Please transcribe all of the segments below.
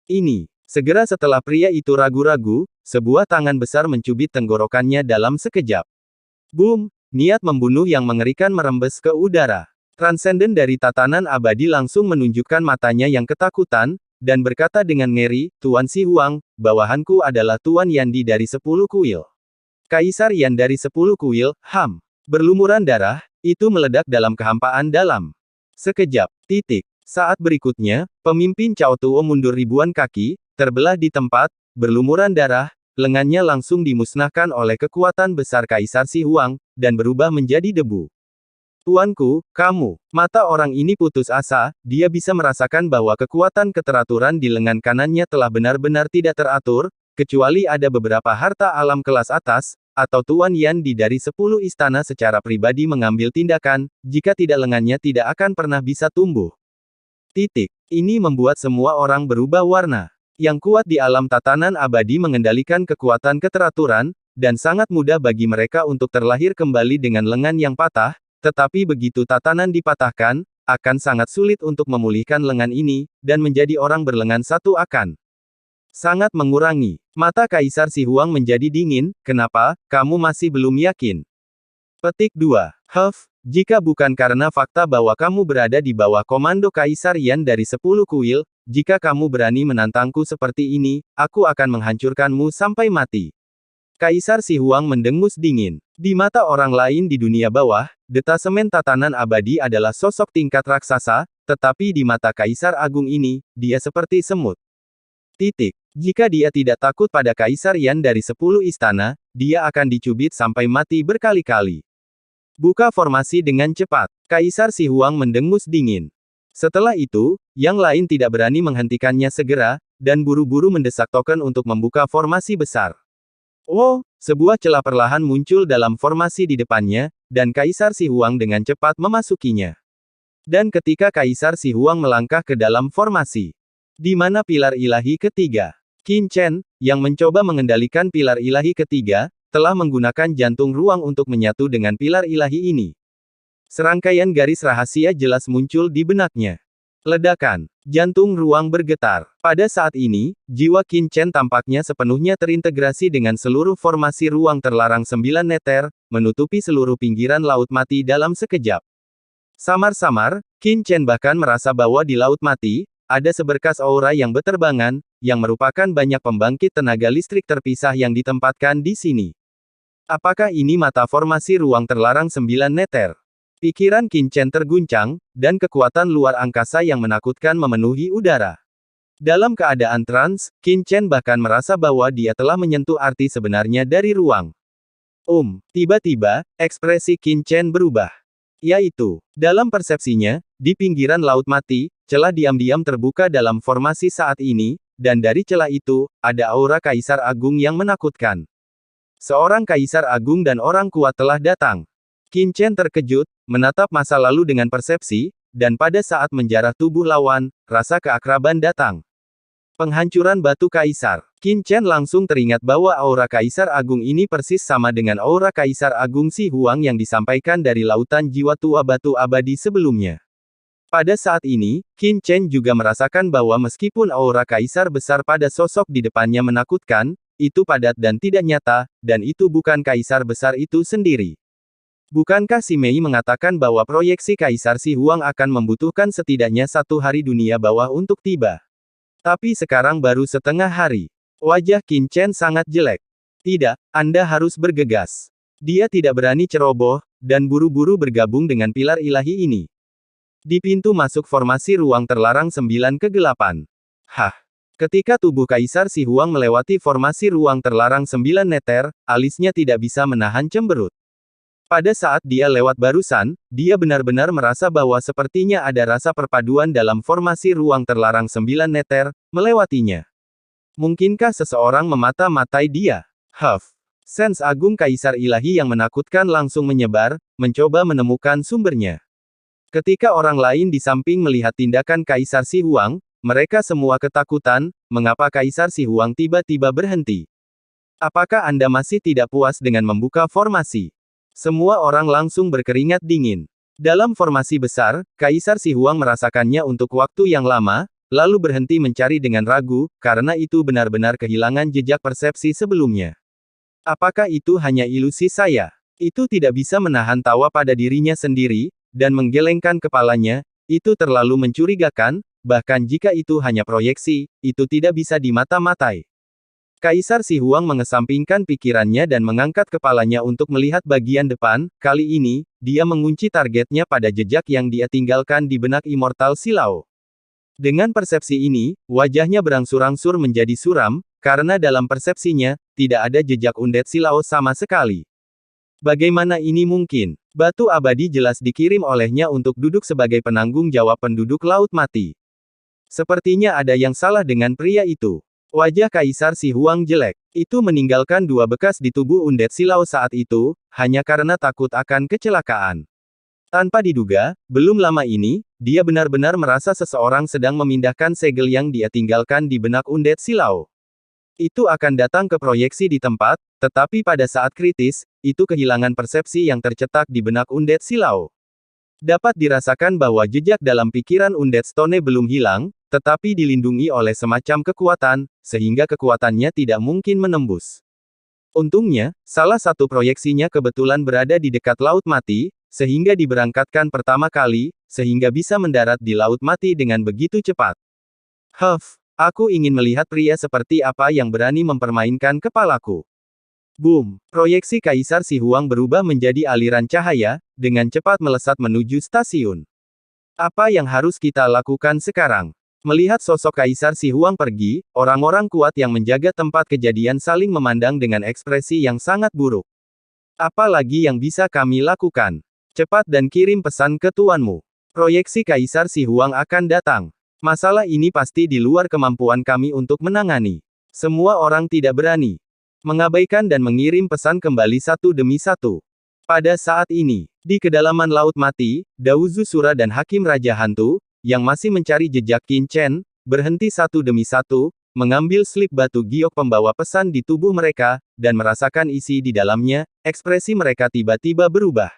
Ini. Segera setelah pria itu ragu-ragu, sebuah tangan besar mencubit tenggorokannya dalam sekejap. Boom! Niat membunuh yang mengerikan merembes ke udara. Transenden dari tatanan abadi langsung menunjukkan matanya yang ketakutan, dan berkata dengan ngeri, Tuan Si Huang, bawahanku adalah Tuan Yandi dari 10 kuil. Kaisar Yan dari 10 kuil, berlumuran darah, itu meledak dalam kehampaan dalam. Sekejap, titik. Saat berikutnya, pemimpin Cao Tuo mundur ribuan kaki, terbelah di tempat, berlumuran darah, lengannya langsung dimusnahkan oleh kekuatan besar Kaisar Si Huang, dan berubah menjadi debu. Tuanku, kamu. Mata orang ini putus asa, dia bisa merasakan bahwa kekuatan keteraturan di lengan kanannya telah benar-benar tidak teratur, kecuali ada beberapa harta alam kelas atas, atau Tuan Yan dari 10 istana secara pribadi mengambil tindakan, jika tidak lengannya tidak akan pernah bisa tumbuh. Titik. Ini membuat semua orang berubah warna. Yang kuat di alam tatanan abadi mengendalikan kekuatan keteraturan, dan sangat mudah bagi mereka untuk terlahir kembali dengan lengan yang patah, tetapi begitu tatanan dipatahkan, akan sangat sulit untuk memulihkan lengan ini, dan menjadi orang berlengan satu akan sangat mengurangi. Mata Kaisar Si Huang menjadi dingin, kenapa, kamu masih belum yakin? Petik 2. Jika bukan karena fakta bahwa kamu berada di bawah komando Kaisar Yan dari 10 kuil, jika kamu berani menantangku seperti ini, aku akan menghancurkanmu sampai mati. Kaisar Si Huang mendengus dingin. Di mata orang lain di dunia bawah, detasemen tatanan abadi adalah sosok tingkat raksasa, tetapi di mata Kaisar Agung ini, dia seperti semut. Titik. Jika dia tidak takut pada Kaisar Yan dari 10 istana, dia akan dicubit sampai mati berkali-kali. Buka formasi dengan cepat. Kaisar Si Huang mendengus dingin. Setelah itu, yang lain tidak berani menghentikannya segera, dan buru-buru mendesak token untuk membuka formasi besar. Oh, sebuah celah perlahan muncul dalam formasi di depannya, dan Kaisar Si Huang dengan cepat memasukinya. Dan ketika Kaisar Si Huang melangkah ke dalam formasi, di mana pilar ilahi ketiga, Qin Chen, yang mencoba mengendalikan pilar ilahi ketiga, telah menggunakan jantung ruang untuk menyatu dengan pilar ilahi ini. Serangkaian garis rahasia jelas muncul di benaknya. Ledakan. Jantung ruang bergetar. Pada saat ini, jiwa Qin Chen tampaknya sepenuhnya terintegrasi dengan seluruh formasi ruang terlarang 9 neter, menutupi seluruh pinggiran laut mati dalam sekejap. Samar-samar, Qin Chen bahkan merasa bahwa di laut mati, ada seberkas aura yang beterbangan, yang merupakan banyak pembangkit tenaga listrik terpisah yang ditempatkan di sini. Apakah ini mata formasi ruang terlarang 9 neter? Pikiran Qin Chen terguncang, dan kekuatan luar angkasa yang menakutkan memenuhi udara. Dalam keadaan trans, Qin Chen bahkan merasa bahwa dia telah menyentuh arti sebenarnya dari ruang. Tiba-tiba, ekspresi Qin Chen berubah. Yaitu, dalam persepsinya, di pinggiran laut mati, celah diam-diam terbuka dalam formasi saat ini, dan dari celah itu, ada aura Kaisar Agung yang menakutkan. Seorang Kaisar Agung dan orang kuat telah datang. Qin Chen terkejut, menatap masa lalu dengan persepsi, dan pada saat menjarah tubuh lawan, rasa keakraban datang. Penghancuran batu Kaisar. Qin Chen langsung teringat bahwa aura Kaisar Agung ini persis sama dengan aura Kaisar Agung Si Huang yang disampaikan dari lautan jiwa tua batu abadi sebelumnya. Pada saat ini, Qin Chen juga merasakan bahwa meskipun aura Kaisar besar pada sosok di depannya menakutkan, itu padat dan tidak nyata, dan itu bukan Kaisar besar itu sendiri. Bukankah Si Mei mengatakan bahwa proyeksi Kaisar Si Huang akan membutuhkan setidaknya 1 hari dunia bawah untuk tiba? Tapi sekarang baru setengah hari. Wajah Qin Chen sangat jelek. Tidak, Anda harus bergegas. Dia tidak berani ceroboh, dan buru-buru bergabung dengan pilar ilahi ini. Di pintu masuk formasi ruang terlarang 9 kegelapan. Ketika tubuh Kaisar Si Huang melewati formasi ruang terlarang 9 neter, alisnya tidak bisa menahan cemberut. Pada saat dia lewat barusan, dia benar-benar merasa bahwa sepertinya ada rasa perpaduan dalam formasi ruang terlarang 9 neter, melewatinya. Mungkinkah seseorang memata-matai dia? Sens agung Kaisar Ilahi yang menakutkan langsung menyebar, mencoba menemukan sumbernya. Ketika orang lain di samping melihat tindakan Kaisar Si Huang, mereka semua ketakutan, mengapa Kaisar Si Huang tiba-tiba berhenti? Apakah Anda masih tidak puas dengan membuka formasi? Semua orang langsung berkeringat dingin. Dalam formasi besar, Kaisar Si Huang merasakannya untuk waktu yang lama, lalu berhenti mencari dengan ragu, karena itu benar-benar kehilangan jejak persepsi sebelumnya. Apakah itu hanya ilusi saya? Itu tidak bisa menahan tawa pada dirinya sendiri, dan menggelengkan kepalanya. Itu terlalu mencurigakan, bahkan jika itu hanya proyeksi, itu tidak bisa dimata-matai. Kaisar Si Huang mengesampingkan pikirannya dan mengangkat kepalanya untuk melihat bagian depan. Kali ini, dia mengunci targetnya pada jejak yang dia tinggalkan di benak Immortal Silao. Dengan persepsi ini, wajahnya berangsur-angsur menjadi suram, karena dalam persepsinya, tidak ada jejak undead Silao sama sekali. Bagaimana ini mungkin? Batu abadi jelas dikirim olehnya untuk duduk sebagai penanggung jawab penduduk Laut Mati. Sepertinya ada yang salah dengan pria itu. Wajah Kaisar Si Huang jelek. Itu meninggalkan 2 bekas di tubuh undead Silao saat itu, hanya karena takut akan kecelakaan. Tanpa diduga, belum lama ini, dia benar-benar merasa seseorang sedang memindahkan segel yang dia tinggalkan di benak undead Silao. Itu akan datang ke proyeksi di tempat, tetapi pada saat kritis, itu kehilangan persepsi yang tercetak di benak undead Silao. Dapat dirasakan bahwa jejak dalam pikiran undead Stone belum hilang, tetapi dilindungi oleh semacam kekuatan, sehingga kekuatannya tidak mungkin menembus. Untungnya, salah satu proyeksinya kebetulan berada di dekat Laut Mati, sehingga diberangkatkan pertama kali, sehingga bisa mendarat di Laut Mati dengan begitu cepat. Aku ingin melihat pria seperti apa yang berani mempermainkan kepalaku. Boom! Proyeksi Kaisar Si Huang berubah menjadi aliran cahaya, dengan cepat melesat menuju stasiun. Apa yang harus kita lakukan sekarang? Melihat sosok Kaisar Si Huang pergi, orang-orang kuat yang menjaga tempat kejadian saling memandang dengan ekspresi yang sangat buruk. Apa lagi yang bisa kami lakukan? Cepat dan kirim pesan ke tuanmu. Proyeksi Kaisar Si Huang akan datang. Masalah ini pasti di luar kemampuan kami untuk menangani. Semua orang tidak berani mengabaikan dan mengirim pesan kembali satu demi satu. Pada saat ini, di kedalaman Laut Mati, Daozu Sura dan Hakim Raja Hantu, yang masih mencari jejak Qin Chen, berhenti satu demi satu, mengambil slip batu giok pembawa pesan di tubuh mereka, dan merasakan isi di dalamnya. Ekspresi mereka tiba-tiba berubah.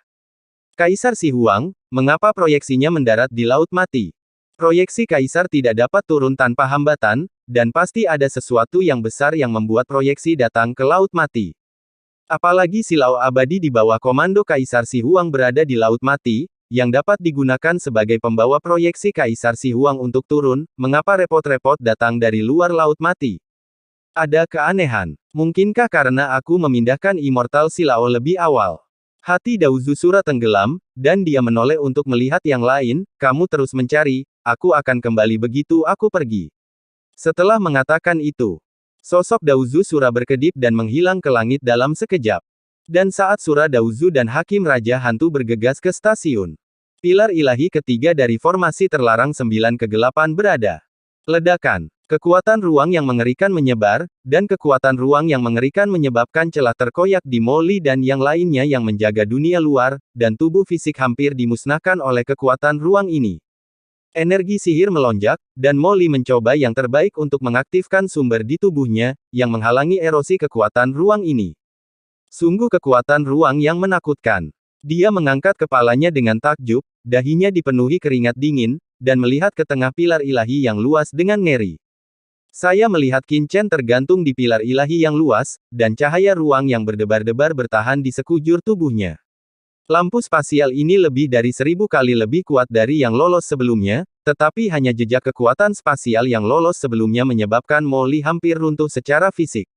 Kaisar Si Huang, mengapa proyeksinya mendarat di Laut Mati? Proyeksi Kaisar tidak dapat turun tanpa hambatan, dan pasti ada sesuatu yang besar yang membuat proyeksi datang ke Laut Mati. Apalagi Silao Abadi di bawah komando Kaisar Si Huang berada di Laut Mati, yang dapat digunakan sebagai pembawa proyeksi Kaisar Si Huang untuk turun. Mengapa repot-repot datang dari luar Laut Mati? Ada keanehan. Mungkinkah karena aku memindahkan Immortal Silao lebih awal? Hati Daozu Sura tenggelam, dan dia menoleh untuk melihat yang lain. Kamu terus mencari, aku akan kembali begitu aku pergi. Setelah mengatakan itu, sosok Daozu Sura berkedip dan menghilang ke langit dalam sekejap. Dan saat Sura Daozu dan Hakim Raja Hantu bergegas ke stasiun, pilar ilahi ketiga dari formasi terlarang 9 kegelapan berada. Ledakan. Kekuatan ruang yang mengerikan menyebar, dan kekuatan ruang yang mengerikan menyebabkan celah terkoyak di Molly dan yang lainnya yang menjaga dunia luar, dan tubuh fisik hampir dimusnahkan oleh kekuatan ruang ini. Energi sihir melonjak, dan Molly mencoba yang terbaik untuk mengaktifkan sumber di tubuhnya, yang menghalangi erosi kekuatan ruang ini. Sungguh kekuatan ruang yang menakutkan. Dia mengangkat kepalanya dengan takjub, dahinya dipenuhi keringat dingin, dan melihat ke tengah pilar ilahi yang luas dengan ngeri. Saya melihat Qin Chen tergantung di pilar ilahi yang luas, dan cahaya ruang yang berdebar-debar bertahan di sekujur tubuhnya. Lampu spasial ini lebih dari 1000 kali lebih kuat dari yang lolos sebelumnya, tetapi hanya jejak kekuatan spasial yang lolos sebelumnya menyebabkan Molly hampir runtuh secara fisik.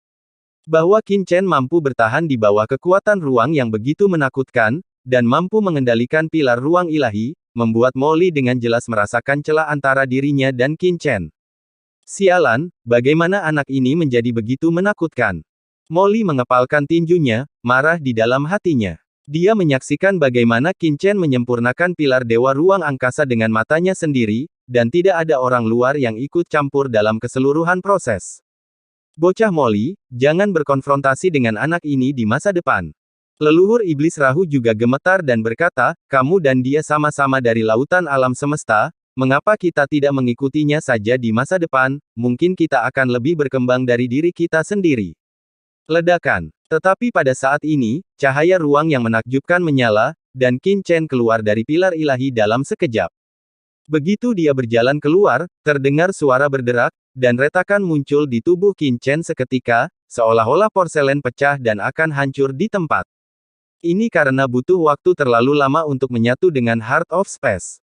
Bahwa Qin Chen mampu bertahan di bawah kekuatan ruang yang begitu menakutkan, dan mampu mengendalikan pilar ruang ilahi, membuat Molly dengan jelas merasakan celah antara dirinya dan Qin Chen. Sialan, bagaimana anak ini menjadi begitu menakutkan? Molly mengepalkan tinjunya, marah di dalam hatinya. Dia menyaksikan bagaimana Qin Chen menyempurnakan pilar dewa ruang angkasa dengan matanya sendiri, dan tidak ada orang luar yang ikut campur dalam keseluruhan proses. Bocah Molly, jangan berkonfrontasi dengan anak ini di masa depan. Leluhur Iblis Rahu juga gemetar dan berkata, kamu dan dia sama-sama dari lautan alam semesta, mengapa kita tidak mengikutinya saja di masa depan, mungkin kita akan lebih berkembang dari diri kita sendiri. Ledakan. Tetapi pada saat ini, cahaya ruang yang menakjubkan menyala, dan Qin Chen keluar dari pilar ilahi dalam sekejap. Begitu dia berjalan keluar, terdengar suara berderak, dan retakan muncul di tubuh Qin Chen seketika, seolah-olah porselen pecah dan akan hancur di tempat. Ini karena butuh waktu terlalu lama untuk menyatu dengan Heart of Space.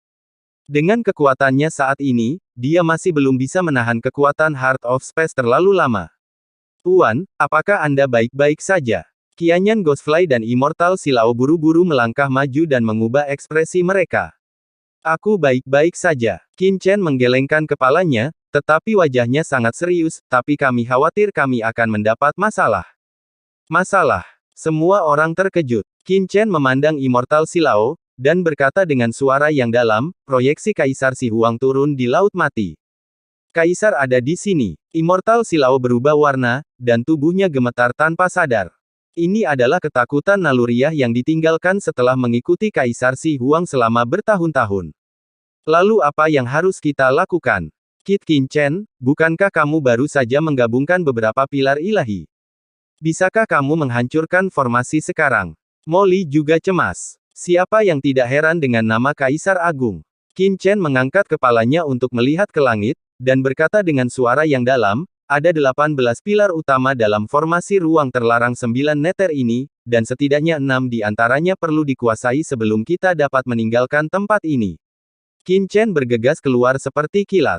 Dengan kekuatannya saat ini, dia masih belum bisa menahan kekuatan Heart of Space terlalu lama. Tuan, apakah Anda baik-baik saja? Qianyan Ghostfly dan Immortal Silao buru-buru melangkah maju dan mengubah ekspresi mereka. Aku baik-baik saja. Qin Chen menggelengkan kepalanya, tetapi wajahnya sangat serius, tapi kami khawatir kami akan mendapat masalah. Masalah. Semua orang terkejut. Qin Chen memandang Immortal Silao, dan berkata dengan suara yang dalam, proyeksi Kaisar Si Huang turun di Laut Mati. Kaisar ada di sini. Immortal Silao berubah warna, dan tubuhnya gemetar tanpa sadar. Ini adalah ketakutan naluriah yang ditinggalkan setelah mengikuti Kaisar Si Huang selama bertahun-tahun. Lalu apa yang harus kita lakukan? Kit Qin Chen, bukankah kamu baru saja menggabungkan beberapa pilar ilahi? Bisakah kamu menghancurkan formasi sekarang? Molly juga cemas. Siapa yang tidak heran dengan nama Kaisar Agung? Qin Chen mengangkat kepalanya untuk melihat ke langit, dan berkata dengan suara yang dalam, ada 18 pilar utama dalam formasi ruang terlarang 9 neter ini, dan setidaknya 6 di antaranya perlu dikuasai sebelum kita dapat meninggalkan tempat ini. Qin Chen bergegas keluar seperti kilat.